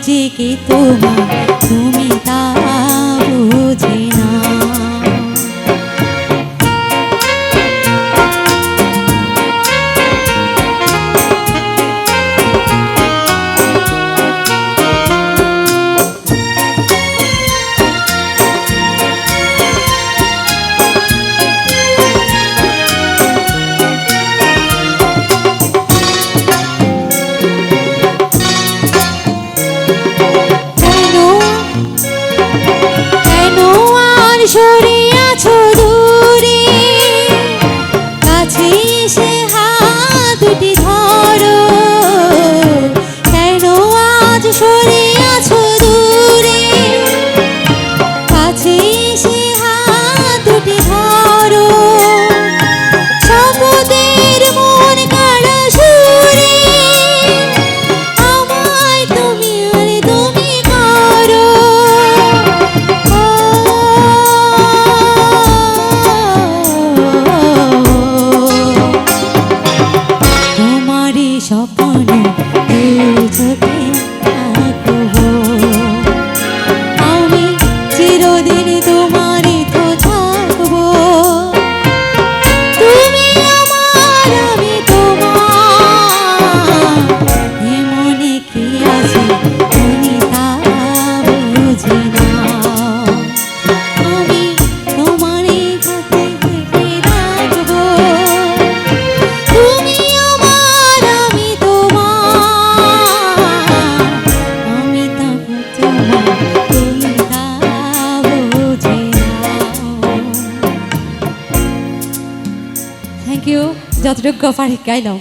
যে কে তোমার তুমি তা বুঝে না। সরে আছো দূরে, কাছে এসে হাত দুটি ধরো। কেন আজ সরে আছো দূরে, কাছে এসে হাত দুটি ধরো। শপথের মন কাড়া সুরে আমায় তুমি আর তুমি করো। স্বপ্ন চোখে থাকবো আমি, চিরদিন তোমারই তো থাকবো। তুমি আমার আমি তোমার, মনে কি আছে তুমি তা বুঝি না। আমি তোমারই কাছে থেকে রাখবো। তুমি থ্যাংক ইউ, যতটুকু পারি গাইলাম।